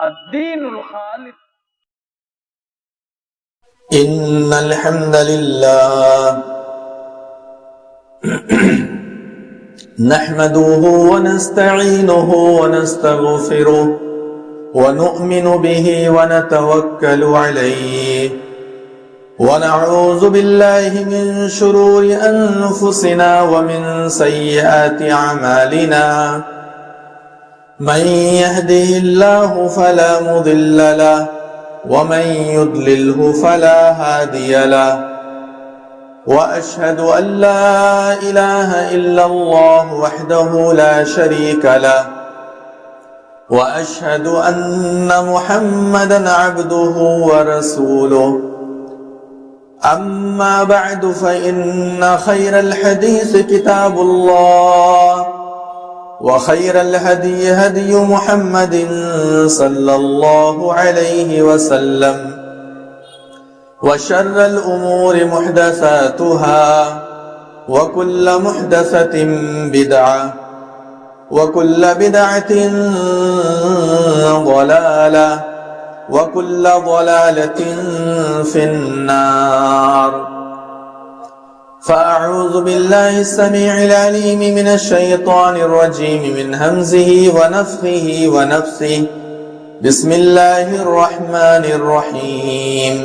الدین الخالص. إن الحمد لله نحمده ونستعينه ونستغفره ونؤمن به ونتوكل عليه ونعوذ بالله من شرور أنفسنا ومن سيئات أعمالنا من يهده الله فلا مضل له ومن يضلله فلا هادي له وأشهد أن لا إله إلا الله وحده لا شريك له وأشهد أن محمدا عبده ورسوله. أما بعد فإن خير الحديث كتاب الله وخير الهدي هدي محمد صلى الله عليه وسلم وشر الأمور محدثاتها وكل محدثة بدعة وكل بدعة ضلالة وكل ضلالة في النار. فأعوذ بالله السميع العليم من الشيطان الرجيم من همزه ونفخه ونفثه. بسم الله الرحمن الرحيم.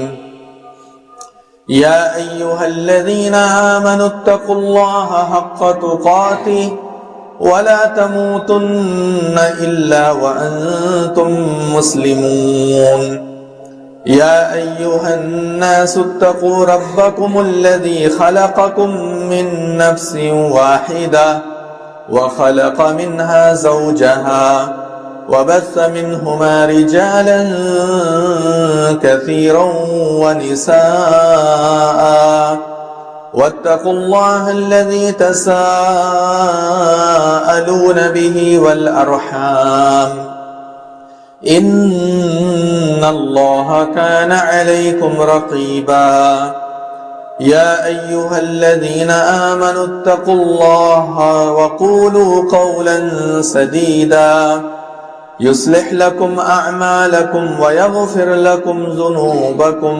يا أيها الذين آمنوا اتقوا الله حق تقاته ولا تموتن إلا وأنتم مسلمون. يا أيها الناس اتقوا ربكم الذي خلقكم من نفس واحدة وخلق منها زوجها وبث منهما رجالا كثيرا ونساء واتقوا الله الذي تساءلون به والأرحام إن الله كان عليكم رقيبا. يا أيها الذين آمنوا اتقوا الله وقولوا قولا سديدا يصلح لكم أعمالكم ويغفر لكم ذنوبكم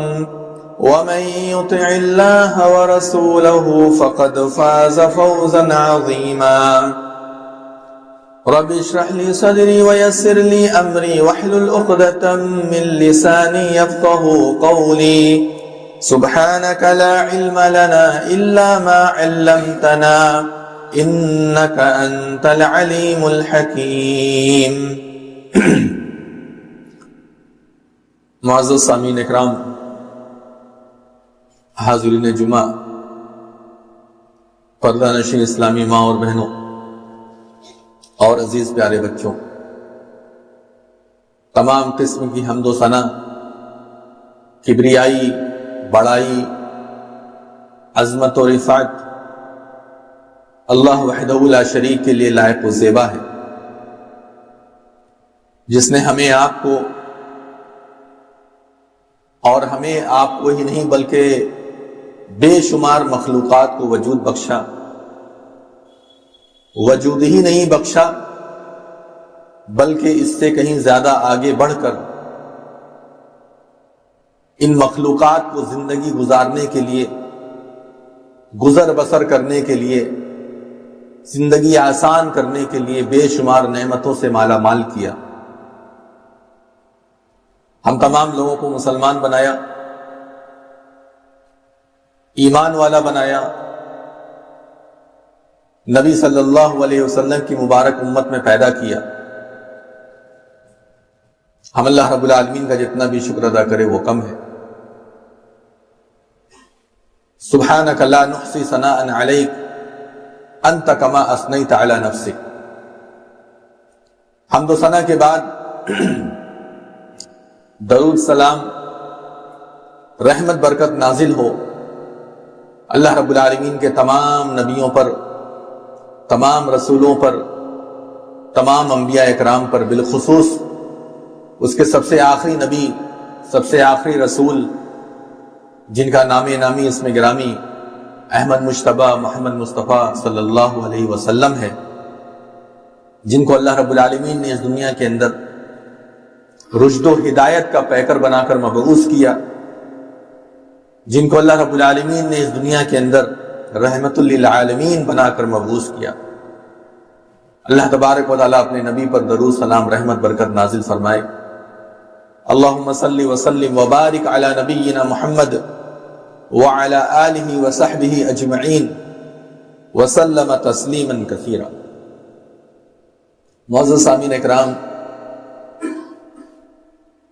ومن يطع الله ورسوله فقد فاز فوزا عظيما. رب اشرح لي صدري ويسر لي أمري واحلل عقدة من لساني يفقهوا قولي. سبحانك لا علم لنا إلا ما علمتنا إنك أنت العليم الحكيم. معزز سامعین اکرام، حاضرین جمعہ، پردہ نشین اسلامی ماں اور بہنوں اور عزیز پیارے بچوں، تمام قسم کی حمد و ثنا، کبریائی، بڑائی، عظمت و رفعت اللہ وحدہ لا شریک کے لیے لائق و زیبا ہے، جس نے ہمیں آپ کو اور ہمیں آپ کو ہی نہیں بلکہ بے شمار مخلوقات کو وجود بخشا، وجود ہی نہیں بخشا بلکہ اس سے کہیں زیادہ آگے بڑھ کر ان مخلوقات کو زندگی گزارنے کے لیے، گزر بسر کرنے کے لیے، زندگی آسان کرنے کے لیے بے شمار نعمتوں سے مالا مال کیا. ہم تمام لوگوں کو مسلمان بنایا، ایمان والا بنایا، نبی صلی اللہ علیہ وسلم کی مبارک امت میں پیدا کیا. ہم اللہ رب العالمین کا جتنا بھی شکر ادا کرے وہ کم ہے. سبحانک لا نحصی ثناء علیک انت کما اثنیت علی نفسک. حمد و ثنا کے بعد درود سلام، رحمت برکت نازل ہو اللہ رب العالمین کے تمام نبیوں پر، تمام رسولوں پر، تمام انبیاء اکرام پر، بالخصوص اس کے سب سے آخری نبی، سب سے آخری رسول، جن کا نام نامی اسم گرامی احمد مجتبیٰ محمد مصطفیٰ صلی اللہ علیہ وسلم ہے، جن کو اللہ رب العالمین نے اس دنیا کے اندر رشد و ہدایت کا پیکر بنا کر مبعوث کیا، جن کو اللہ رب العالمین نے اس دنیا کے اندر رحمت للعالمین بنا کر مبعوث کیا۔ اللہ تبارک و تعالیٰ اپنے نبی پر درود سلام رحمت برکت نازل فرمائے۔ اللہم صلی وسلم وبارک علی نبینا محمد وعلی آلہ وصحبہ اجمعین وسلم تسلیما کثیرا۔ معزز سامعین اکرام،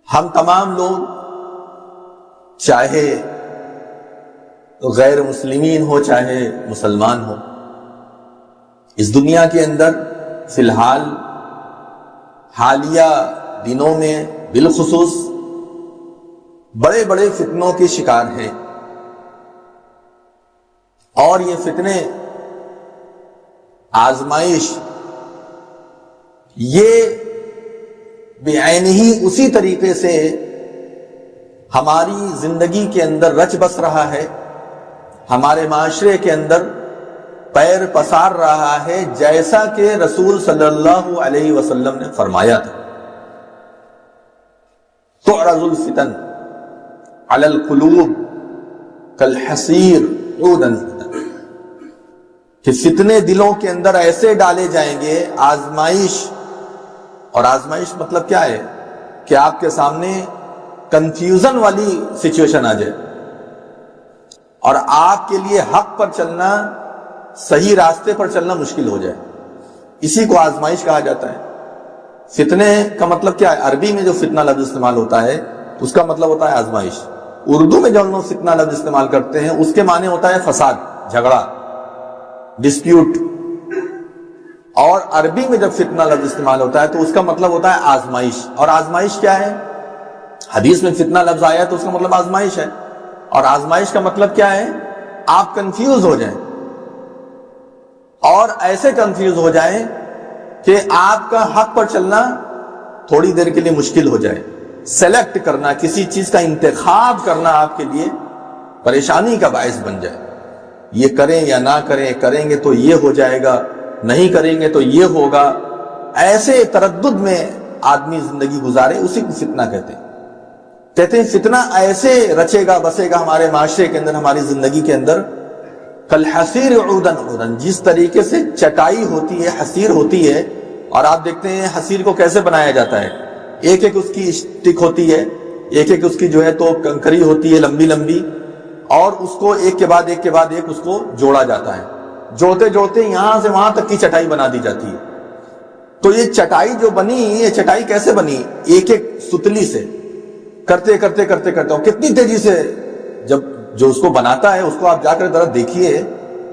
ہم تمام لوگ چاہے غیر مسلمین ہو چاہے مسلمان ہو، اس دنیا کے اندر فی الحال حالیہ دنوں میں بالخصوص بڑے بڑے فتنوں کے شکار ہیں، اور یہ فتنے آزمائش یہ بعینہی اسی طریقے سے ہماری زندگی کے اندر رچ بس رہا ہے، ہمارے معاشرے کے اندر پیر پسار رہا ہے، جیسا کہ رسول صلی اللہ علیہ وسلم نے فرمایا تھا۔ تعرض الفتن علی القلوب کالحصیر عودا کہ فتنے دلوں کے اندر ایسے ڈالے جائیں گے، آزمائش، اور آزمائش مطلب کیا ہے کہ آپ کے سامنے کنفیوژن والی سچویشن آ جائے اور آپ کے لیے حق پر چلنا، صحیح راستے پر چلنا مشکل ہو جائے، اسی کو آزمائش کہا جاتا ہے۔ فتنے کا مطلب کیا ہے؟ عربی میں جو فتنہ لفظ استعمال ہوتا ہے اس کا مطلب ہوتا ہے آزمائش۔ اردو میں جو ہم لوگ فتنہ لفظ استعمال کرتے ہیں اس کے معنی ہوتا ہے فساد، جھگڑا، ڈسپیوٹ، اور عربی میں جب فتنہ لفظ استعمال ہوتا ہے تو اس کا مطلب ہوتا ہے آزمائش۔ اور آزمائش کیا ہے؟ حدیث میں فتنہ لفظ آیا ہے تو اس کا مطلب آزمائش ہے، اور آزمائش کا مطلب کیا ہے؟ آپ کنفیوز ہو جائیں، اور ایسے کنفیوز ہو جائیں کہ آپ کا حق پر چلنا تھوڑی دیر کے لیے مشکل ہو جائے، سیلیکٹ کرنا، کسی چیز کا انتخاب کرنا آپ کے لیے پریشانی کا باعث بن جائے۔ یہ کریں یا نہ کریں، کریں گے تو یہ ہو جائے گا، نہیں کریں گے تو یہ ہوگا، ایسے تردد میں آدمی زندگی گزارے، اسی کو فتنہ کہتے ہیں فتنہ ایسے رچے گا بسے گا ہمارے معاشرے کے اندر، ہماری زندگی کے اندر، کالحصیر عودا عودا، جس طریقے سے چٹائی ہوتی ہے، حصیر ہوتی ہے، اور آپ دیکھتے ہیں حصیر کو کیسے بنایا جاتا ہے، ایک ایک اس کی اسٹک ہوتی ہے، ایک ایک اس کی جو ہے تو کنکری ہوتی ہے لمبی لمبی، اور اس کو ایک کے بعد ایک کے بعد ایک اس کو جوڑا جاتا ہے، جوڑتے جوڑتے یہاں سے وہاں تک کی چٹائی بنا دی جاتی ہے۔ تو یہ چٹائی جو بنی، یہ چٹائی کیسے بنی؟ ایک ایک ستلی سے کرتے کرتے کرتے کرتے، اور کتنی تیزی سے، جب جو اس کو بناتا ہے اس کو آپ جا کر ذرا دیکھیے،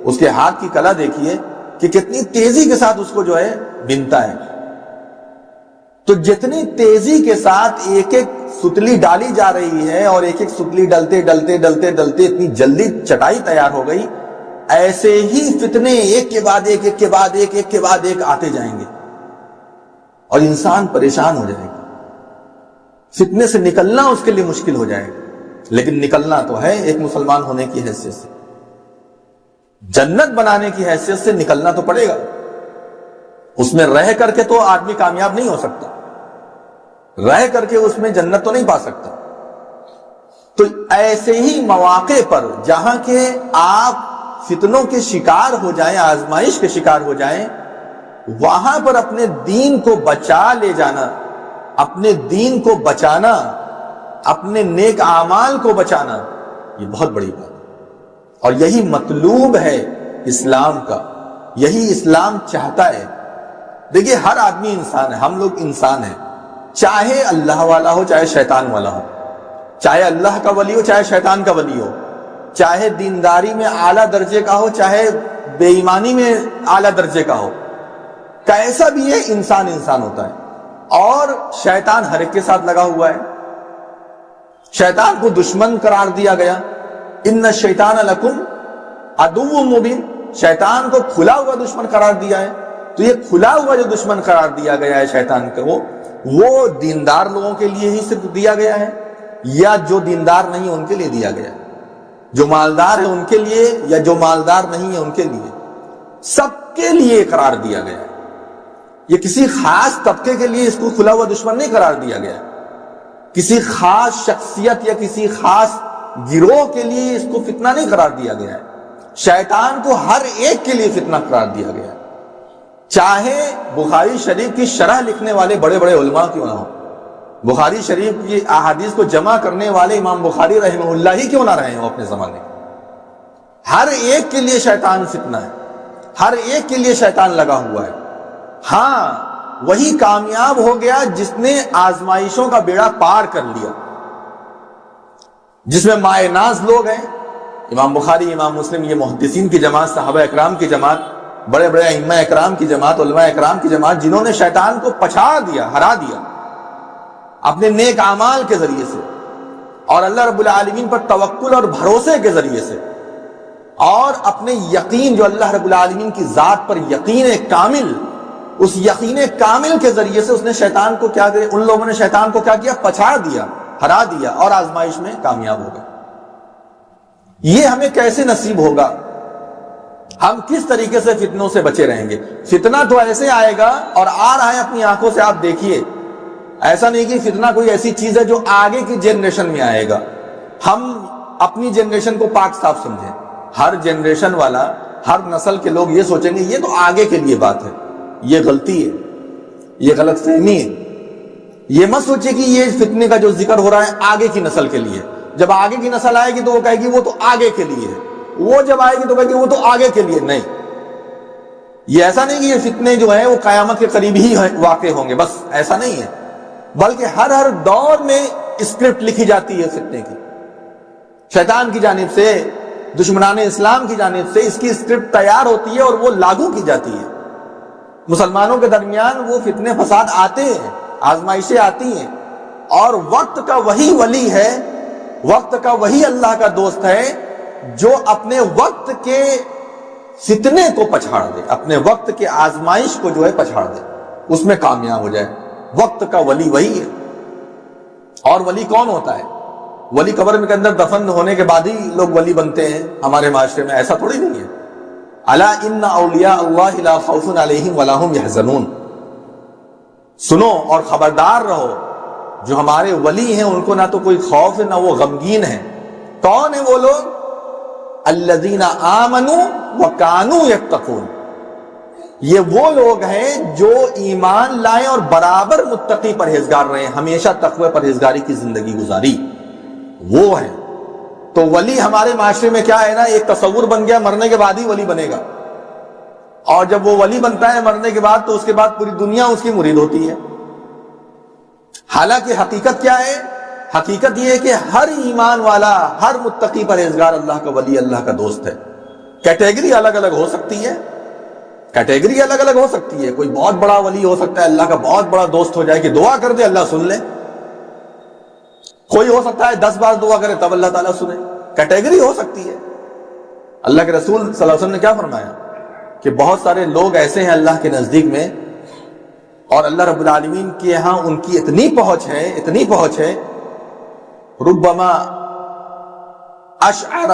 اس کے ہاتھ کی کلا دیکھیے کہ کتنی تیزی کے ساتھ اس کو جو ہے بنتا ہے۔ تو جتنی تیزی کے ساتھ ایک ایک ستلی ڈالی جا رہی ہے، اور ایک ایک ستلی ڈلتے ڈلتے ڈلتے ڈلتے اتنی جلدی چٹائی تیار ہو گئی، ایسے ہی فتنے ایک کے بعد ایک، ایک کے بعد ایک، ایک کے بعد ایک آتے جائیں گے، اور انسان پریشان ہو جائے گا، فتنے سے نکلنا اس کے لیے مشکل ہو جائے گا۔ لیکن نکلنا تو ہے، ایک مسلمان ہونے کی حیثیت سے، جنت بنانے کی حیثیت سے نکلنا تو پڑے گا۔ اس میں رہ کر کے تو آدمی کامیاب نہیں ہو سکتا، رہ کر کے اس میں جنت تو نہیں پا سکتا۔ تو ایسے ہی مواقع پر جہاں کہ آپ فتنوں کے شکار ہو جائیں، آزمائش کے شکار ہو جائیں، وہاں پر اپنے دین کو بچا لے جانا، اپنے دین کو بچانا، اپنے نیک اعمال کو بچانا، یہ بہت بڑی بات ہے، اور یہی مطلوب ہے اسلام کا، یہی اسلام چاہتا ہے۔ دیکھیے ہر آدمی انسان ہے، ہم لوگ انسان ہیں، چاہے اللہ والا ہو چاہے شیطان والا ہو، چاہے اللہ کا ولی ہو چاہے شیطان کا ولی ہو، چاہے دینداری میں اعلیٰ درجے کا ہو چاہے بے ایمانی میں اعلیٰ درجے کا ہو، کیسا بھی ہے انسان انسان ہوتا ہے۔ اور شیطان ہر ایک کے ساتھ لگا ہوا ہے، شیطان کو دشمن قرار دیا گیا، ان الشیطان لکم عدو مبین، شیطان کو کھلا ہوا دشمن قرار دیا ہے۔ تو یہ کھلا ہوا جو دشمن قرار دیا گیا ہے شیطان کو، وہ دیندار لوگوں کے لیے ہی صرف دیا گیا ہے، یا جو دیندار نہیں ان کے لیے دیا گیا ہے، جو مالدار ہے ان کے لیے یا جو مالدار نہیں ہے ان کے لیے، سب کے لیے قرار دیا گیا ہے۔ یہ کسی خاص طبقے کے لیے اس کو کھلا ہوا دشمن نہیں قرار دیا گیا، کسی خاص شخصیت یا کسی خاص گروہ کے لیے اس کو فتنہ نہیں قرار دیا گیا ہے، شیطان کو ہر ایک کے لیے فتنہ قرار دیا گیا ہے، چاہے بخاری شریف کی شرح لکھنے والے بڑے بڑے علماء کیوں نہ ہوں، بخاری شریف کی احادیث کو جمع کرنے والے امام بخاری رحمہ اللہ ہی کیوں نہ رہے ہوں اپنے زمانے میں، ہر ایک کے لیے شیطان فتنہ ہے، ہر ایک کے لیے شیطان لگا ہوا ہے۔ ہاں وہی کامیاب ہو گیا جس نے آزمائشوں کا بیڑا پار کر لیا، جس میں مائع ناز لوگ ہیں، امام بخاری، امام مسلم، یہ محدثین کی جماعت، صحابہ اکرام کی جماعت، بڑے بڑے ائمہ اکرام کی جماعت، علماء اکرام کی جماعت، جنہوں نے شیطان کو پچھاڑ دیا، ہرا دیا اپنے نیک اعمال کے ذریعے سے، اور اللہ رب العالمین پر توکل اور بھروسے کے ذریعے سے، اور اپنے یقین جو اللہ رب العالمین کی ذات پر یقین کامل، اس یقین کامل کے ذریعے سے اس نے شیطان کو کیا کرے، ان لوگوں نے شیطان کو کیا کیا، پچھاڑ دیا، ہرا دیا، اور آزمائش میں کامیاب ہو گئے۔ یہ ہمیں کیسے نصیب ہوگا؟ ہم کس طریقے سے فتنوں سے بچے رہیں گے؟ فتنہ تو ایسے آئے گا، اور آ رہا ہے اپنی آنکھوں سے، آپ دیکھیے، ایسا نہیں کہ فتنہ کوئی ایسی چیز ہے جو آگے کی جنریشن میں آئے گا۔ ہم اپنی جنریشن کو پاک صاف سمجھیں، ہر جنریشن والا، ہر نسل کے لوگ یہ سوچیں گے یہ تو آگے کے لیے بات ہے، یہ غلطی ہے، یہ غلط فہمی ہے۔ یہ مت سوچے کہ یہ فتنے کا جو ذکر ہو رہا ہے آگے کی نسل کے لیے، جب آگے کی نسل آئے گی تو وہ کہے گی وہ تو آگے کے لیے ہے، وہ جب آئے گی تو کہے گی وہ تو آگے کے لیے نہیں۔ یہ ایسا نہیں کہ یہ فتنے جو ہیں وہ قیامت کے قریب ہی واقع ہوں گے، بس ایسا نہیں ہے، بلکہ ہر دور میں اسکرپٹ لکھی جاتی ہے فتنے کی، شیطان کی جانب سے، دشمنان اسلام کی جانب سے اس کی اسکرپٹ تیار ہوتی ہے اور وہ لاگو کی جاتی ہے۔ مسلمانوں کے درمیان وہ فتنے فساد آتے ہیں، آزمائشیں آتی ہیں، اور وقت کا وہی ولی ہے، وقت کا وہی اللہ کا دوست ہے جو اپنے وقت کے فتنے کو پچھاڑ دے، اپنے وقت کے آزمائش کو جو ہے پچھاڑ دے، اس میں کامیاب ہو جائے۔ وقت کا ولی وہی ہے۔ اور ولی کون ہوتا ہے؟ ولی قبر کے اندر دفن ہونے کے بعد ہی لوگ ولی بنتے ہیں ہمارے معاشرے میں، ایسا تھوڑی نہیں ہے۔ الا ان اولیاء اللہ لا خوف علیہم ولا هم يحزنون، سنو اور خبردار رہو، جو ہمارے ولی ہیں ان کو نہ تو کوئی خوف ہے نہ وہ غمگین ہیں۔ کون ہیں وہ لوگ؟ الذین آمنوا وکانوا یتقون، یہ وہ لوگ ہیں جو ایمان لائے اور برابر متقی پرہیزگار رہے، ہمیشہ تقوی پرہیزگاری کی زندگی گزاری، وہ ہیں۔ تو ولی ہمارے معاشرے میں کیا ہے نا، ایک تصور بن گیا مرنے کے بعد ہی ولی بنے گا، اور جب وہ ولی بنتا ہے مرنے کے بعد تو اس کے بعد پوری دنیا اس کی مرید ہوتی ہے۔ حالانکہ حقیقت کیا ہے؟ حقیقت یہ ہے کہ ہر ایمان والا، ہر متقی پرہیزگار اللہ کا ولی، اللہ کا دوست ہے۔ کیٹیگری الگ الگ ہو سکتی ہے، کیٹیگری الگ الگ ہو سکتی ہے، کوئی بہت بڑا ولی ہو سکتا ہے، اللہ کا بہت بڑا دوست ہو جائے کہ دعا کر دے اللہ سن لے، کوئی ہو سکتا ہے 10 بار دعا کرے تب اللہ تعالیٰ سنے، کیٹیگری ہو سکتی ہے۔ اللہ کے رسول صلی اللہ علیہ وسلم نے کیا فرمایا کہ بہت سارے لوگ ایسے ہیں اللہ کے نزدیک میں، اور اللہ رب العالمین کے یہاں ان کی اتنی پہنچ ہے، اتنی پہنچ ہے، ربما اشعر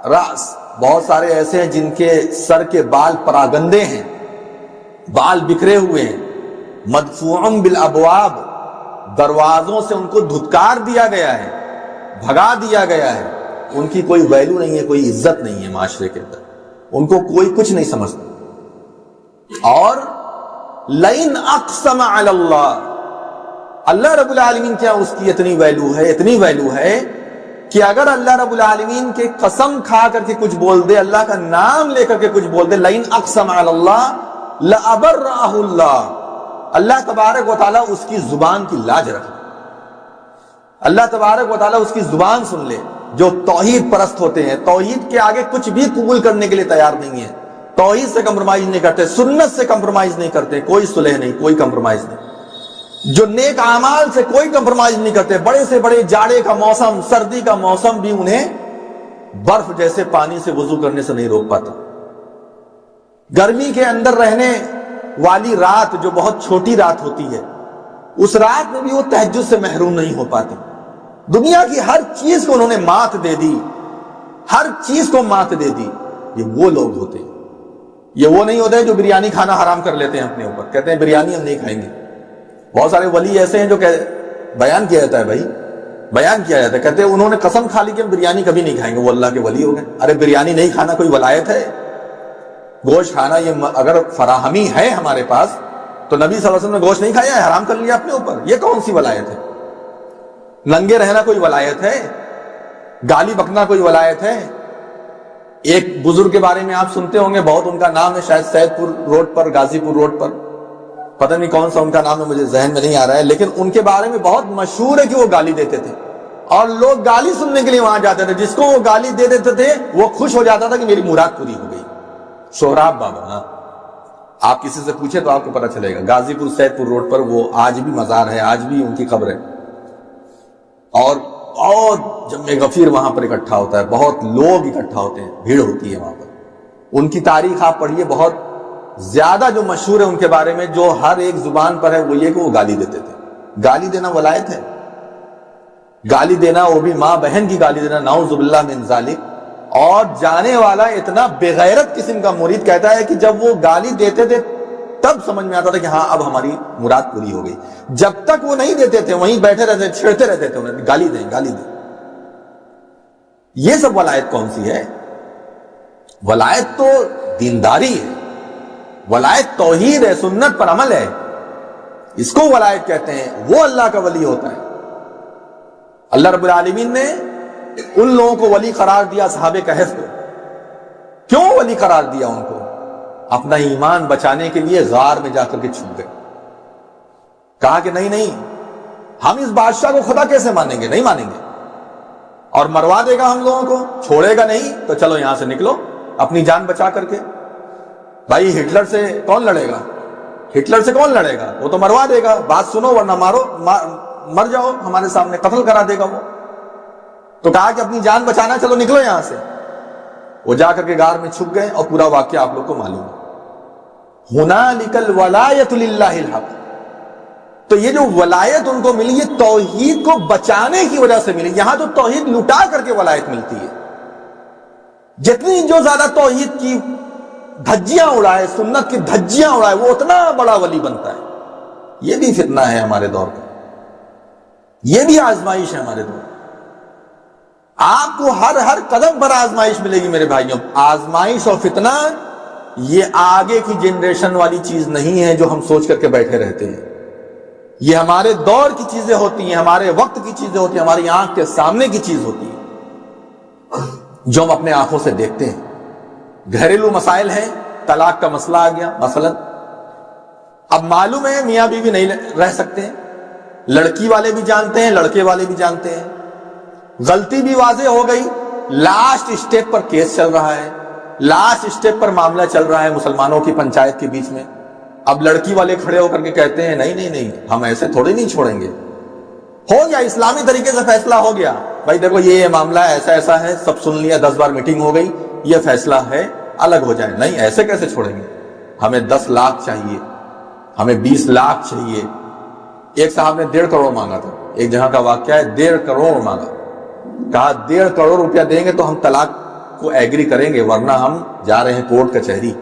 راس، بہت سارے ایسے ہیں جن کے سر کے بال پراگندے ہیں، بال بکھرے ہوئے ہیں، مدفوع بالابواب، دروازوں سے ان کو دھتکار دیا گیا ہے، بھگا دیا گیا ہے، ان کی کوئی ویلیو نہیں ہے، کوئی عزت نہیں ہے معاشرے کے اندر، ان کو کوئی کچھ نہیں سمجھتا۔ اور لئن اقسم علی اللہ، اللہ رب العالمین کیا اس کی اتنی ویلیو ہے، اتنی ویلیو ہے کہ اگر اللہ رب العالمین کے قسم کھا کر کے کچھ بول دے، اللہ کا نام لے کر کے کچھ بول دے، لئن اقسم علی اللہ لأبرأہ اللہ، اللہ تبارک و تعالیٰ اس کی زبان کی لاج رکھے، اللہ تبارک و تعالیٰ اس کی زبان سن لے۔ جو توحید پرست ہوتے ہیں، توحید کے آگے کچھ بھی قبول کرنے کے لیے تیار نہیں ہے، توحید سے کمپرومائز نہیں کرتے، سنت سے کمپرومائز نہیں کرتے، کوئی صلح نہیں، کوئی کمپرومائز نہیں، جو نیک اعمال سے کوئی کمپرومائز نہیں کرتے، بڑے سے بڑے جاڑے کا موسم، سردی کا موسم بھی انہیں برف جیسے پانی سے وضو کرنے سے نہیں روک پاتا، گرمی کے اندر رہنے والی رات جو بہت چھوٹی رات ہوتی ہے، اس رات میں بھی وہ تہجد سے محروم نہیں ہو پاتے۔ دنیا کی ہر چیز کو انہوں نے مات دے دی، ہر چیز کو مات دے دی۔ یہ وہ لوگ ہوتے ہیں، یہ وہ نہیں ہوتے جو بریانی کھانا حرام کر لیتے ہیں اپنے اوپر، کہتے ہیں بریانی ہم نہیں کھائیں گے۔ بہت سارے ولی ایسے ہیں جو بیان کیا جاتا ہے بھائی، بیان کیا جاتا ہے. کہتے ہیں انہوں نے قسم کھا لی کہ ہم بریانی کبھی نہیں کھائیں گے، وہ اللہ کے ولی ہو گئے. ارے بریانی نہیں کھانا کوئی ولایت ہے؟ گوشت کھانا یہ اگر فراہمی ہے ہمارے پاس تو نبی صلی اللہ علیہ وسلم نے گوشت نہیں کھایا ہے، حرام کر لیا اپنے اوپر. یہ کون سی ولایت ہے؟ ننگے رہنا کوئی ولایت ہے؟ گالی بکنا کوئی ولایت ہے؟ ایک بزرگ کے بارے میں آپ سنتے ہوں گے بہت، ان کا نام ہے شاید سید پور روڈ پر، غازی پور روڈ پر، پتہ نہیں کون سا ان کا نام ہے، مجھے ذہن میں نہیں آ رہا ہے، لیکن ان کے بارے میں بہت مشہور ہے کہ وہ گالی دیتے تھے اور لوگ گالی سننے کے لیے وہاں جاتے تھے. جس کو وہ گالی دے دیتے تھے وہ خوش ہو جاتا تھا کہ میری مراد پوری ہو گئی. سہراب بابا، ہاں آپ کسی سے پوچھے تو آپ کو پتہ چلے گا، غازی پور سید پور روڈ پر وہ آج بھی مزار ہے، آج بھی ان کی قبر ہے. اور جمع غفیر وہاں پر اکٹھا ہوتا ہے، بہت لوگ اکٹھا ہوتے ہیں، بھیڑ ہوتی ہے وہاں پر. ان کی تاریخ آپ پڑھیے، بہت زیادہ جو مشہور ہے ان کے بارے میں، جو ہر ایک زبان پر ہے، وہ یہ کہ وہ گالی دیتے تھے. گالی دینا ولایت ہے؟ گالی دینا، وہ بھی ماں بہن کی گالی دینا، نعوذ باللہ من ذالک. اور جانے والا اتنا بغیرت قسم کا مرید کہتا ہے کہ جب وہ گالی دیتے تھے تب سمجھ میں آتا تھا کہ ہاں اب ہماری مراد پوری ہو گئی. جب تک وہ نہیں دیتے تھے وہیں بیٹھے رہتے، چھیڑتے رہتے تھے انہیں، گالی دیں گالی دیں. یہ سب ولایت کون سی ہے؟ ولایت تو دینداری ہے، ولایت توحید ہے، سنت پر عمل ہے، اس کو ولایت کہتے ہیں. وہ اللہ کا ولی ہوتا ہے. اللہ رب العالمین نے ان لوگوں کو ولی قرار دیا، صحابہ کہف کو. کیوں ولی قرار دیا ان کو؟ اپنا ایمان بچانے کے لیے غار میں جا کر کے چھپ گئے. کہا کہ نہیں ہم اس بادشاہ کو خدا کیسے مانیں گے، نہیں مانیں گے، اور مروا دے گا ہم لوگوں کو، چھوڑے گا نہیں، تو چلو یہاں سے نکلو اپنی جان بچا کر کے. بھائی ہٹلر سے کون لڑے گا؟ ہٹلر سے کون لڑے گا؟ وہ تو مروا دے گا، بات سنو ورنہ مر جاؤ ہمارے سامنے، قتل کرا دے گا وہ. تو کہا کہ اپنی جان بچانا، چلو نکلو یہاں سے. وہ جا کر کے غار میں چھپ گئے اور پورا واقعہ آپ لوگ کو معلوم ہے. ہنالک الولایۃ للہ الحق. تو یہ جو ولایت ان کو ملی، یہ توحید کو بچانے کی وجہ سے ملی. یہاں تو توحید لٹا کر کے ولایت ملتی ہے. جتنی جو زیادہ توحید کی دھجیاں اڑائے، سنت کی دھجیاں اڑائے، وہ اتنا بڑا ولی بنتا ہے. یہ بھی فتنہ ہے ہمارے دور کا، یہ بھی آزمائش ہے ہمارے دور. آپ کو ہر قدم پر آزمائش ملے گی میرے بھائیوں. آزمائش اور فتنہ یہ آگے کی جنریشن والی چیز نہیں ہے جو ہم سوچ کر کے بیٹھے رہتے ہیں. یہ ہمارے دور کی چیزیں ہوتی ہیں، ہمارے وقت کی چیزیں ہوتی ہیں، ہماری آنکھ کے سامنے کی چیز ہوتی ہے جو ہم اپنے آنکھوں سے دیکھتے ہیں. گھریلو مسائل ہیں، طلاق کا مسئلہ آ گیا مثلا. اب معلوم ہے میاں بیوی نہیں رہ سکتے ہیں، لڑکی والے بھی جانتے ہیں، لڑکے والے بھی جانتے ہیں. غلطی بھی واضح ہو گئی، لاسٹ اسٹیپ پر کیس چل رہا ہے، لاسٹ اسٹیپ پر معاملہ چل رہا ہے مسلمانوں کی پنچایت کے بیچ میں. اب لڑکی والے کھڑے ہو کر کے کہتے ہیں نہیں ہم ایسے تھوڑے نہیں چھوڑیں گے. ہو گیا اسلامی طریقے سے فیصلہ ہو گیا، بھائی دیکھو یہ معاملہ ایسا ہے، سب سن لیا، 10 بار میٹنگ ہو گئی، یہ فیصلہ ہے، الگ ہو جائیں. نہیں ایسے کیسے چھوڑیں گے، ہمیں 10 لاکھ چاہیے، ہمیں 20 لاکھ چاہیے. ایک صاحب نے 1.5 کروڑ مانگا تھا، ایک جہاں کا واقعہ ہے، 1.5 کروڑ مانگا. کہا 1.5 کروڑ روپیہ دیں گے تو ہم طلاق کو ایگری کریں گے، ورنہ ہم جا رہے ہیں کورٹ کچہری.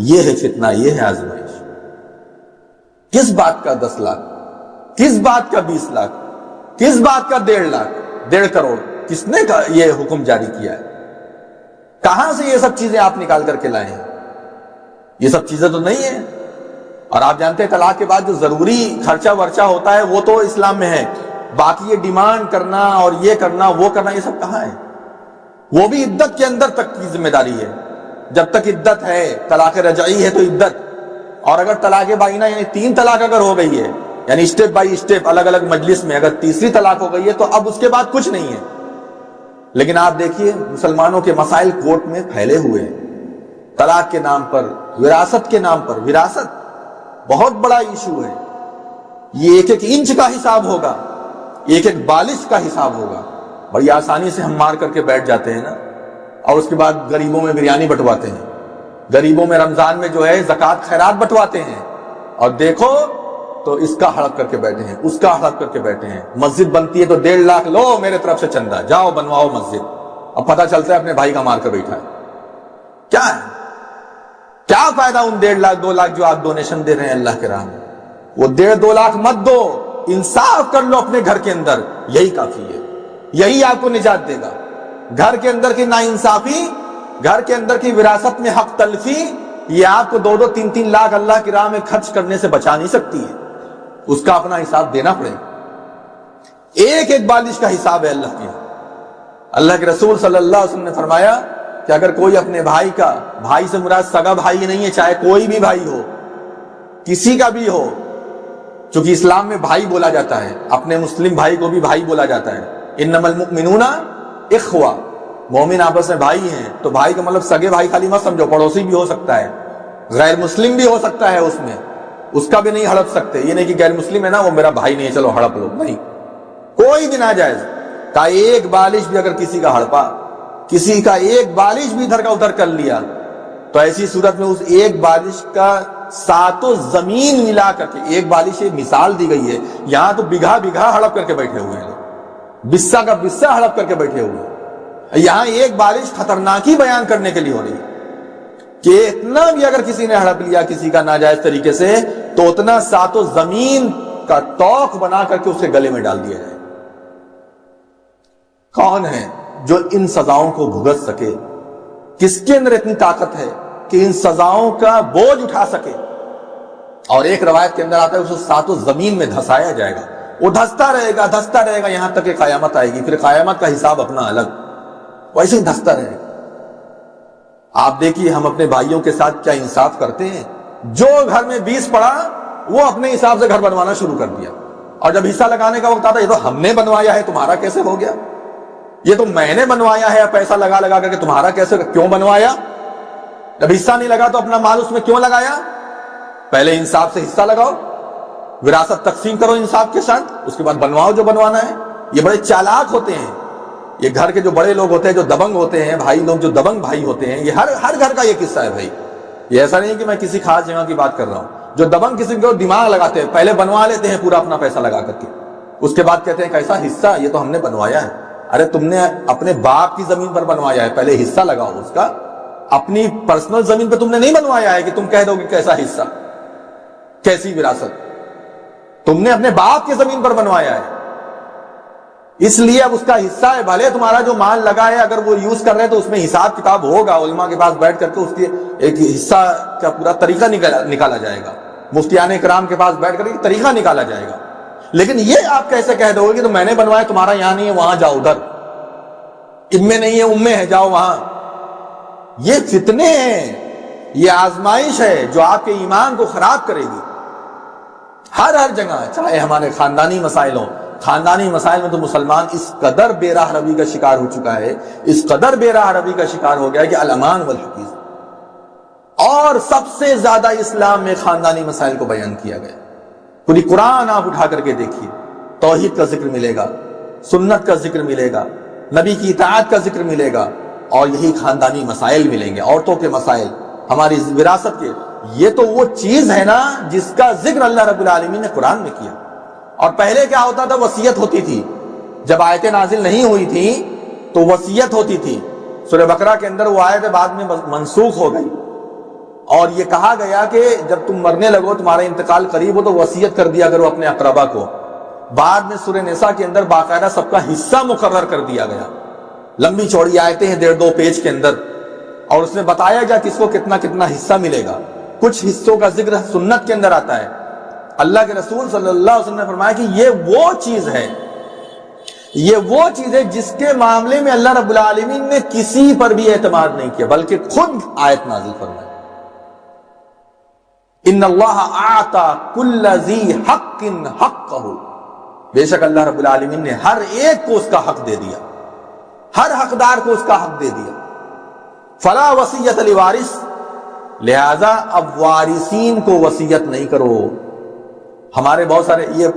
یہ ہے فتنہ، یہ ہے آزمائش. کس بات کا 10 لاکھ، کس بات کا 20 لاکھ، کس بات کا 1.5 لاکھ، 1.5 کروڑ؟ کس نے یہ حکم جاری کیا ہے؟ کہاں سے یہ سب چیزیں آپ نکال کر کے لائے ہیں؟ یہ سب چیزیں تو نہیں ہیں. اور آپ جانتے ہیں طلاق کے بعد جو ضروری خرچہ ورچہ ہوتا ہے وہ تو اسلام میں ہے، باقی یہ ڈیمانڈ کرنا اور یہ کرنا وہ کرنا، یہ سب کہاں ہے؟ وہ بھی عدت کے اندر تک کی ذمہ داری ہے. جب تک عدت ہے، طلاق رجعی ہے تو عدت. اور اگر طلاق بائنہ یعنی 3 طلاق اگر ہو گئی ہے، یعنی اسٹیپ بائی اسٹیپ الگ الگ مجلس میں اگر تیسری طلاق ہو گئی ہے تو اب اس کے بعد کچھ نہیں ہے. لیکن آپ دیکھیے مسلمانوں کے مسائل کورٹ میں پھیلے ہوئے ہیں، طلاق کے نام پر، وراثت کے نام پر. وراثت بہت بڑا ایشو ہے. یہ ایک ایک انچ کا حساب ہوگا، ایک ایک بالش کا حساب ہوگا. بڑی آسانی سے ہم مار کر کے بیٹھ جاتے ہیں نا، اور اس کے بعد غریبوں میں بریانی بٹواتے ہیں، غریبوں میں رمضان میں جو ہے زکوٰۃ خیرات بٹواتے ہیں، اور دیکھو تو اس کا ہڑپ کر کے بیٹھے ہیں، اس کا ہڑپ کر کے بیٹھے ہیں. مسجد بنتی ہے تو 1.5 لاکھ لو میرے طرف سے چندہ، جاؤ بنواؤ مسجد. اب پتہ چلتا ہے اپنے بھائی کا مار کر بیٹھا ہے. کیا ہے؟ کیا فائدہ ان 1.5 لاکھ 2 لاکھ جو آپ ڈونیشن دے رہے ہیں اللہ کے راہ میں؟ وہ 1.5 2 لاکھ مت دو، انصاف کر لو اپنے گھر کے اندر، یہی کافی ہے، یہی آپ کو نجات دے گا۔ گھر کے اندر کی ناانصافی، گھر کے اندر کی وراثت میں حق تلفی، یہ آپ کو 2-2 3-3 لاکھ اللہ کی راہ میں خرچ کرنے سے بچا نہیں سکتی ہے، اس کا اپنا حساب دینا پڑے۔ ایک ایک بالش کا حساب ہے اللہ کے۔ اللہ کے رسول صلی اللہ علیہ وسلم نے فرمایا کہ اگر کوئی اپنے بھائی کا، بھائی سے مراد سگا بھائی نہیں ہے، چاہے کوئی بھی بھائی ہو، کسی کا بھی ہو، چونکہ اسلام میں بھائی بولا جاتا ہے، اپنے مسلم بھائی کو بھی بھائی بولا جاتا ہے، انما المؤمنون اخوہ، مومن آپس میں بھائی ہیں۔ تو بھائی کا مطلب سگے بھائی خالی مت سمجھو، پڑوسی بھی ہو سکتا ہے، غیر مسلم بھی ہو سکتا ہے، اس میں اس کا بھی نہیں ہڑپ سکتے، یہ نہیں کہ غیر مسلم ہے نا وہ میرا بھائی نہیں ہے چلو ہڑپ لو، نہیں، کوئی بھی ناجائز کا ایک بالش بھی اگر کسی کا ہڑپا، کسی کا ایک بالش بھی ادھر کا ادھر کر لیا، تو ایسی صورت میں اس ایک بالش کا 7 زمین ملا کر کے، ایک بالش مثال دی گئی ہے، یہاں تو بگھا بگھا ہڑپ کر کے بیٹھے ہوئے ہیں، بسا کا بسا ہڑپ کر کے بیٹھے ہوئے ہیں، یہاں ایک بالش خطرناکی بیان کرنے کے لیے ہو رہی ہے کہ اتنا بھی اگر کسی نے ہڑپ لیا کسی کا ناجائز طریقے سے، تو اتنا 7 زمین کا توق بنا کر کے اسے گلے میں ڈال دیا جائے۔ کون ہے جو ان سزاؤں کو بھگت سکے؟ کس کے اندر اتنی طاقت ہے کہ ان سزاؤں کا بوجھ اٹھا سکے؟ اور ایک روایت کے اندر آتا ہے اسے 7 زمین میں دھسایا جائے گا، وہ دھستا رہے گا یہاں تک کہ قیامت آئے گی، پھر قیامت کا حساب اپنا الگ، ویسے ہی دھستا رہے گا۔ آپ دیکھیے ہم اپنے بھائیوں کے ساتھ کیا انصاف کرتے ہیں، جو گھر میں 20 پڑا وہ اپنے حساب سے گھر بنوانا شروع کر دیا، اور جب حصہ لگانے کا وقت آتا ہے یہ تو ہم نے بنوایا ہے، تمہارا کیسے ہو گیا، یہ تو میں نے بنوایا ہے، پیسہ لگا لگا کر کے تمہارا کیسے، کیوں بنوایا؟ جب حصہ نہیں لگا تو اپنا مال اس میں کیوں لگایا؟ پہلے انصاف سے حصہ لگاؤ، وراثت تقسیم کرو انصاف کے ساتھ، اس کے بعد بنواؤ جو بنوانا ہے۔ یہ بڑے چالاک ہوتے ہیں، یہ گھر کے جو بڑے لوگ ہوتے ہیں، جو دبنگ ہوتے ہیں، بھائی لوگ جو دبنگ بھائی ہوتے ہیں، یہ ہر گھر کا یہ قصہ ہے بھائی، یہ ایسا نہیں کہ میں کسی خاص جگہ کی بات کر رہا ہوں۔ جو دبنگ کسی کو دماغ لگاتے ہیں، پہلے بنوا لیتے ہیں پورا اپنا پیسہ لگا کر کے، اس کے بعد کہتے ہیں کیسا حصہ، یہ تو ہم نے بنوایا ہے۔ ارے تم نے اپنے باپ کی زمین پر بنوایا ہے، پہلے حصہ لگاؤ اس کا، اپنی پرسنل زمین پہ تم نے نہیں بنوایا ہے کہ تم کہہ دو کہ کیسا حصہ، کیسی وراثت، تم نے اپنے باپ کی زمین پر بنوایا ہے، اس لیے اب اس کا حصہ ہے، بھلے تمہارا جو مال لگا ہے اگر وہ یوز کر رہے تو اس میں حساب کتاب ہوگا، علماء کے پاس بیٹھ کر کے اس کے ایک حصہ کا پورا طریقہ نکالا جائے گا، مفتیان کرام کے پاس بیٹھ کر کے طریقہ نکالا جائے گا۔ لیکن یہ آپ کیسے کہہ دو گے کہ تو میں نے بنوایا، تمہارا یہاں نہیں ہے وہاں جاؤ، ادھر ان میں نہیں ہے ان میں ہے جاؤ وہاں۔ یہ فتنے ہیں، یہ آزمائش ہے جو آپ کے ایمان کو خراب کرے گی ہر جگہ، چاہے ہمارے خاندانی مسائل ہوں۔ خاندانی مسائل میں تو مسلمان اس قدر بے راہ روی کا شکار ہو چکا ہے، اس قدر بے راہ روی کا شکار ہو گیا کہ الامان والحفیظ، اور سب سے زیادہ اسلام میں خاندانی مسائل کو بیان کیا گیا۔ پوری قرآن آپ اٹھا کر کے دیکھیے، توحید کا ذکر ملے گا، سنت کا ذکر ملے گا، نبی کی اطاعت کا ذکر ملے گا، اور یہی خاندانی مسائل ملیں گے، عورتوں کے مسائل، ہماری وراثت کے۔ یہ تو وہ چیز ہے نا جس کا ذکر اللہ رب العالمین نے قرآن میں کیا۔ اور پہلے کیا ہوتا تھا؟ وصیت ہوتی تھی، جب آیتیں نازل نہیں ہوئی تھی تو وصیت ہوتی تھی۔ سورہ بقرہ کے اندر وہ آیت بعد میں منسوخ ہو گئی، اور یہ کہا گیا کہ جب تم مرنے لگو، تمہارا انتقال قریب ہو تو وصیت کر دیا کرو اپنے اقربا کو۔ بعد میں سورہ نساء کے اندر باقاعدہ سب کا حصہ مقرر کر دیا گیا، لمبی چوڑی آیتیں ہیں 1.5-2 پیج کے اندر، اور اس میں بتایا گیا کس کو کتنا کتنا حصہ ملے گا۔ کچھ حصوں کا ذکر سنت کے اندر آتا ہے۔ اللہ کے رسول صلی اللہ علیہ وسلم نے فرمایا کہ یہ وہ چیز ہے، یہ وہ چیز ہے جس کے معاملے میں اللہ رب العالمین نے کسی پر بھی اعتماد نہیں کیا، بلکہ خود آیت نازل فرمائی، ان اللہ اعطى کل ذی حق حقہ، بے شک اللہ رب العالمین نے ہر ایک کو اس کا حق دے دیا، ہر حقدار کو اس کا حق دے دیا۔ فلا وصیت لوارث، لہذا اب وارثین کو وصیت نہیں کرو۔ ہمارے بہت سارے یہ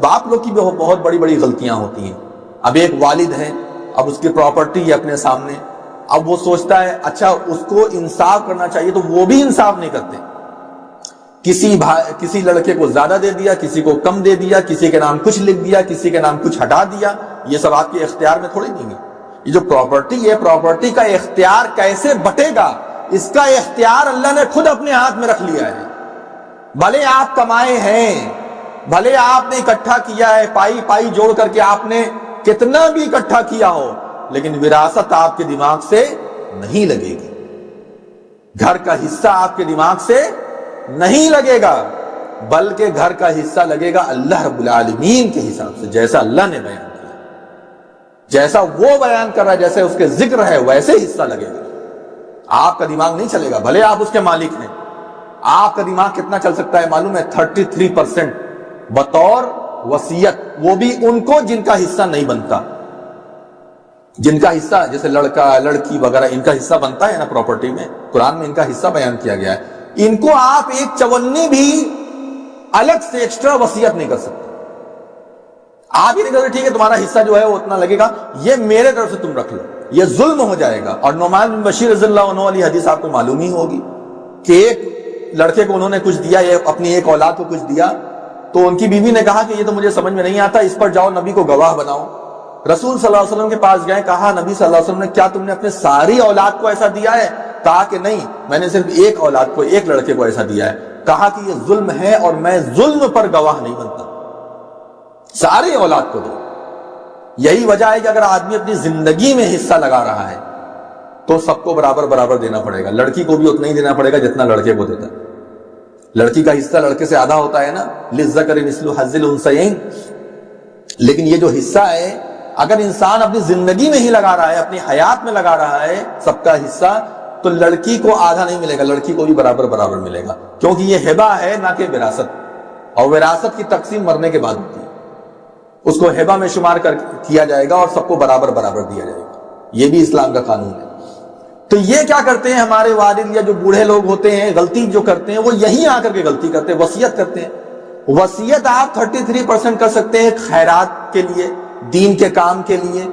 باپ لوگ کی بہت بڑی بڑی غلطیاں ہوتی ہیں۔ اب ایک والد ہے، اب اس کی پراپرٹی ہے اپنے سامنے، اب وہ سوچتا ہے اچھا اس کو انصاف کرنا چاہیے، تو وہ بھی انصاف نہیں کرتے، کسی لڑکے کو زیادہ دے دیا، کسی کو کم دے دیا، کسی کے نام کچھ لکھ دیا، کسی کے نام کچھ ہٹا دیا۔ یہ سب آپ کے اختیار میں تھوڑی نہیں ہے۔ یہ جو پراپرٹی ہے، پراپرٹی کا اختیار کیسے بٹے گا، اس کا اختیار اللہ نے خود اپنے ہاتھ میں رکھ لیا ہے۔ بھلے آپ کمائے ہیں، بھلے آپ نے اکٹھا کیا ہے، پائی پائی جوڑ کر کے آپ نے کتنا بھی اکٹھا کیا ہو، لیکن وراثت آپ کے دماغ سے نہیں لگے گی، گھر کا حصہ آپ کے دماغ سے نہیں لگے گا، بلکہ گھر کا حصہ لگے گا اللہ رب العالمین کے حساب سے، جیسا اللہ نے بیان کیا، جیسا وہ بیان کر رہا ہے، جیسے اس کے ذکر ہے ویسے حصہ لگے گا۔ آپ کا دماغ نہیں چلے گا، بھلے آپ اس کے مالک ہیں۔ آپ کا دماغ کتنا چل سکتا ہے معلوم ہے؟ 33% بطور وصیت، وہ بھی ان کو جن کا حصہ نہیں بنتا، جن کا حصہ جیسے لڑکا لڑکی وغیرہ ان کا حصہ بنتا ہے نا پراپرٹی میں، قرآن میں ان کا حصہ بیان کیا گیا ہے، ان کو آپ 1/54 بھی الگ سے ایکسٹرا وصیت نہیں کر سکتے۔ آپ ہی نہیں کرتے ٹھیک ہے تمہارا حصہ جو ہے وہ اتنا لگے گا، یہ میرے طرف سے تم رکھ لو، یہ ظلم ہو جائے گا۔ اور نعمان بن بشیر رضی اللہ عنہ والی حدیث آپ کو معلوم ہی ہوگی کہ ایک لڑکے کو انہوں نے کچھ دیا، اپنی ایک اولاد کو کچھ دیا، تو ان کی بیوی نے کہا کہ یہ تو مجھے سمجھ میں نہیں آتا، اس پر جاؤ نبی کو گواہ بناؤ۔ رسول صلی اللہ علیہ وسلم کے پاس گئے، کہا نبی صلی اللہ علیہ وسلم نے کیا تم نے اپنے ساری اولاد کو ایسا دیا ہے؟ کہا کہ نہیں، میں نے صرف ایک اولاد کو، ایک لڑکے کو ایسا دیا ہے۔ کہا کہ یہ ظلم ہے اور میں ظلم پر گواہ نہیں بنتا، ساری اولاد کو دو۔ یہی وجہ ہے کہ اگر آدمی اپنی زندگی میں حصہ لگا رہا ہے تو سب کو برابر برابر دینا پڑے گا، لڑکی کو بھی اتنا ہی دینا پڑے گا جتنا لڑکے کو دیتا ہے۔ لڑکی کا حصہ لڑکے سے آدھا ہوتا ہے نا، للذکر مثل حظ الانثیین، لیکن یہ جو حصہ ہے اگر انسان اپنی زندگی میں ہی لگا رہا ہے، اپنی حیات میں لگا رہا ہے سب کا حصہ، تو لڑکی کو آدھا نہیں ملے گا، لڑکی کو بھی برابر برابر ملے گا، کیونکہ یہ ہبہ ہے نہ کہ وراثت، اور وراثت کی تقسیم مرنے کے بعد ہوتی ہے، اس کو ہبہ میں شمار کیا جائے گا اور سب کو برابر برابر دیا جائے گا، یہ بھی اسلام کا قانون ہے۔ تو یہ کیا کرتے ہیں ہمارے والد یا جو بوڑھے لوگ ہوتے ہیں، غلطی جو کرتے ہیں وہ یہیں آ کر کے غلطی کرتے ہیں، وصیت کرتے ہیں۔ وصیت آپ 33% کر سکتے ہیں خیرات کے لیے، دین کے کام کے لیے،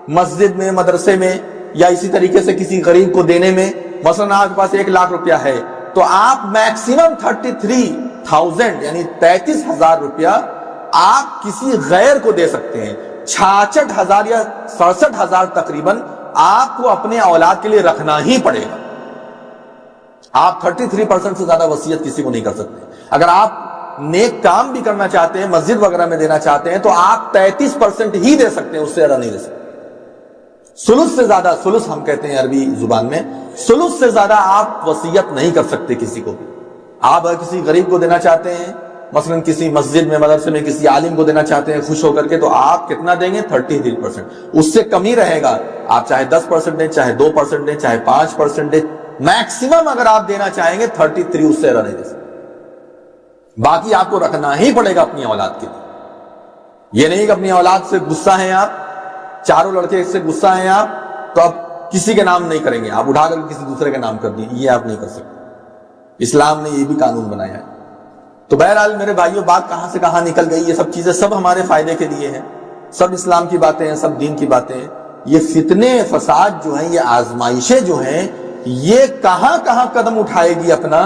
مسجد میں، مدرسے میں، یا اسی طریقے سے کسی غریب کو دینے میں۔ مثلا آپ کے پاس 1 لاکھ روپیہ ہے تو آپ میکسیمم 33,000 یعنی 33,000 روپیہ آپ کسی غیر کو دے سکتے ہیں۔ 66,000 یا 67,000 تقریباً آپ کو اپنے اولاد کے لیے رکھنا ہی پڑے گا۔ آپ 33% سے زیادہ وصیت کسی کو نہیں کر سکتے۔ اگر آپ نیک کام بھی کرنا چاہتے ہیں، مسجد وغیرہ میں دینا چاہتے ہیں، تو آپ 33% ہی دے سکتے ہیں، اس سے زیادہ نہیں دے سکتے۔ ثلث سے زیادہ، ثلث ہم کہتے ہیں عربی زبان میں، ثلث سے زیادہ آپ وصیت نہیں کر سکتے کسی کو بھی۔ آپ اگر کسی غریب کو دینا چاہتے ہیں، مثلا کسی مسجد میں، مدرسے میں کسی عالم کو دینا چاہتے ہیں خوش ہو کر کے، تو آپ کتنا دیں گے؟ 33%، اس سے کم ہی رہے گا۔ آپ چاہے 10% دیں، چاہے 2% دیں، چاہے 5% دیں، میکسیمم اگر آپ دینا چاہیں گے 33، اس سے زیادہ نہیں دے سکتے۔ باقی آپ کو رکھنا ہی پڑے گا اپنی اولاد کے لیے۔ یہ نہیں کہ اپنی اولاد سے غصہ ہیں آپ، چاروں لڑکے سے غصہ ہیں آپ، تو اب کسی کے نام نہیں کریں گے، آپ اٹھا کر کسی دوسرے کے نام کر دیں، یہ آپ نہیں کر سکتے۔ اسلام نے یہ بھی قانون بنایا ہے۔ تو بہرحال میرے بھائیوں، بات کہاں سے کہاں نکل گئی، یہ سب چیزیں سب ہمارے فائدے کے لیے ہیں، سب اسلام کی باتیں ہیں، سب دین کی باتیں ہیں۔ یہ فتنے فساد جو ہیں، یہ آزمائشیں جو ہیں، یہ کہاں کہاں قدم اٹھائے گی اپنا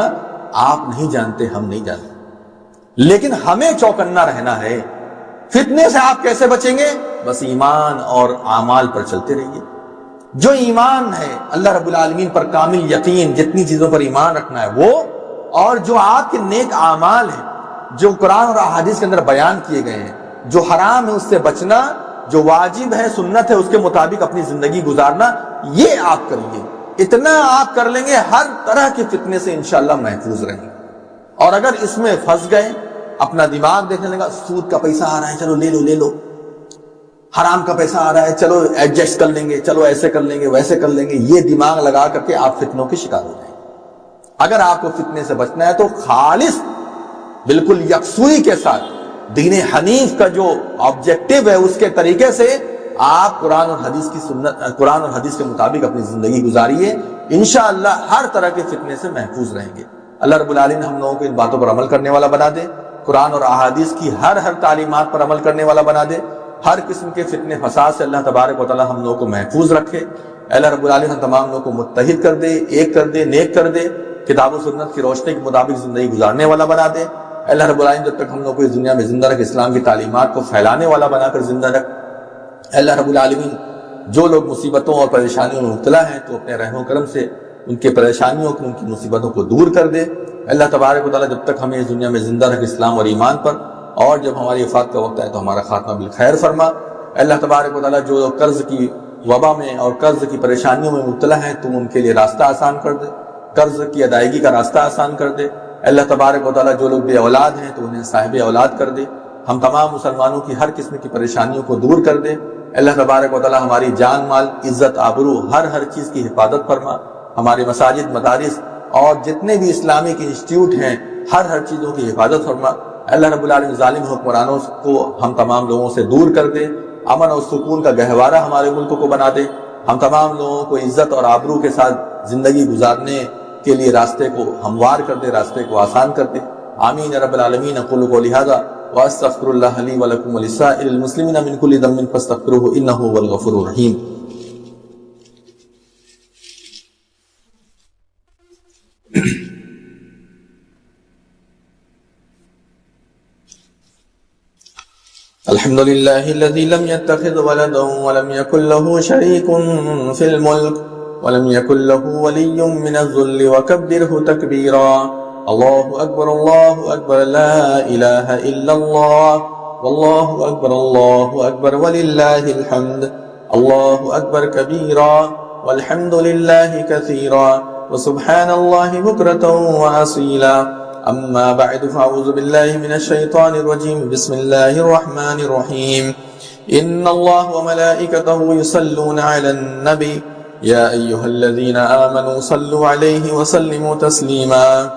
آپ نہیں جانتے، ہم نہیں جانتے، لیکن ہمیں چوکنا رہنا ہے۔ فتنے سے آپ کیسے بچیں گے؟ بس ایمان اور اعمال پر چلتے رہیے۔ جو ایمان ہے اللہ رب العالمین پر کامل یقین، جتنی چیزوں پر ایمان رکھنا ہے وہ، اور جو آپ کے نیک اعمال ہیں جو قرآن اور احادیث کے اندر بیان کیے گئے ہیں، جو حرام ہے اس سے بچنا، جو واجب ہے سنت ہے اس کے مطابق اپنی زندگی گزارنا، یہ آپ کریے۔ اتنا آپ کر لیں گے، ہر طرح کے فتنے سے انشاءاللہ محفوظ رہیں گے۔ اور اگر اس میں پھنس گئے، اپنا دماغ دیکھنے لگا، سود کا پیسہ آ رہا ہے چلو لے لو لے لو، حرام کا پیسہ آ رہا ہے چلو ایڈجسٹ کر لیں گے، چلو ایسے کر لیں گے ویسے کر لیں گے، یہ دماغ لگا کر کے آپ فتنوں کے شکار ہو جائیں گے۔ اگر آپ کو فتنے سے بچنا ہے تو خالص بالکل یکسوئی کے ساتھ دین حنیف کا جو آبجیکٹو ہے اس کے طریقے سے آپ قرآن اور حدیث کے مطابق اپنی زندگی گزاریے، انشاءاللہ ہر طرح کے فتنے سے محفوظ رہیں گے۔ اللہ رب العالمین ہم لوگوں کو ان باتوں پر عمل کرنے والا بنا دے، قرآن اور احادیث کی ہر تعلیمات پر عمل کرنے والا بنا دے، ہر قسم کے فتنے فساد سے اللہ تبارک و تعالی ہم لوگوں کو محفوظ رکھے۔ اللہ رب العالمین ہم تمام لوگوں کو متحد کر دے، ایک کر دے، نیک کر دے، کتاب و سنت کی روشنی کے مطابق زندگی گزارنے والا بنا دے۔ اللہ رب العالمین جب تک ہم لوگ کو اس دنیا میں زندہ رکھ، اسلام کی تعلیمات کو پھیلانے والا بنا کر زندہ رکھ۔ اللہ رب العالمین جو لوگ مصیبتوں اور پریشانیوں میں مبتلا ہیں تو اپنے رحم و کرم سے ان کے پریشانیوں کو، ان کی مصیبتوں کو دور کر دے۔ اللہ تبارک و تعالیٰ جب تک ہمیں اس دنیا میں زندہ رکھ اسلام اور ایمان پر، اور جب ہماری وفات کا وقت آئے تو ہمارا خاتمہ بالخیر فرما۔ اللہ تبارک و تعالیٰ جو لوگ قرض کی وبا میں اور قرض کی پریشانیوں میں مبتلا ہیں تو ان کے لیے راستہ آسان کر دے، قرض کی ادائیگی کا راستہ آسان کر دے۔ اللہ تبارک و تعالیٰ جو لوگ بے اولاد ہیں تو انہیں صاحب اولاد کر دے۔ ہم تمام مسلمانوں کی ہر قسم کی پریشانیوں کو دور کر دے۔ اللہ تبارک و تعالیٰ ہماری جان مال، عزت، آبرو، ہر چیز کی حفاظت فرما۔ ہمارے مساجد، مدارس اور جتنے بھی اسلامک انسٹیٹیوٹ ہیں ہر چیزوں کی حفاظت فرما۔ اللہ رب العالمین ظالم حکمرانوں کو ہم تمام لوگوں سے دور کر دے، امن اور سکون کا گہوارہ ہمارے ملک کو بنا دے۔ ہم تمام لوگوں کو عزت اور آبرو کے ساتھ زندگی گزارنے کے لیے راستے کو ہموار کر دے، راستے کو آسان کر دے۔ آمین یا رب العالمین۔ اقول قولی ھذا واستغفر اللہ لی ولکم ولسائر المسلمین من کل ذنب فاستغفروہ انہ ھو الغفور الرحیم۔ الحمد لله الذي لم يتخذ ولدا ولم يكن له شريك في الملك ولم يكن له ولي من الذل وكبره تكبيرا۔ الله أكبر لا إله إلا الله والله أكبر ولله الحمد۔ الله أكبر كبيرا والحمد لله كثيرا وسبحان الله بكرة وأصيلا۔ أما بعد فأعوذ بالله من الشيطان الرجيم، بسم الله الرحمن الرحيم۔ إن الله وملائكته يصلون على النبي يا أيها الذين آمنوا صلوا عليه وسلموا تسليما۔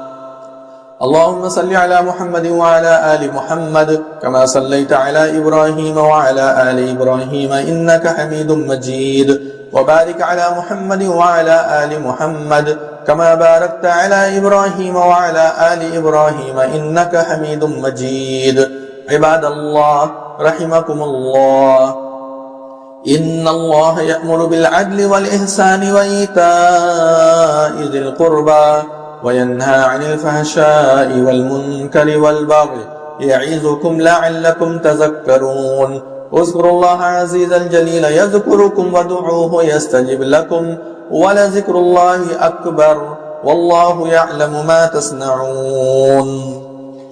اللهم صل على محمد وعلى آل محمد كما صليت على إبراهيم وعلى آل إبراهيم إنك حميد مجيد، وبارك على محمد وعلى آل محمد كما باركت على إبراهيم وعلى آل إبراهيم إنك حميد مجيد۔ عباد الله رحمكم الله، إن الله يأمر بالعدل والإحسان وإيتاء ذي القربى وينهى عن الفحشاء والمنكر والبغي يعظكم لعلكم تذكرون۔ اذكروا الله عزيز الجليل يذكركم وادعوه يستجب لكم ولذكر الله أكبر والله يعلم ما تصنعون۔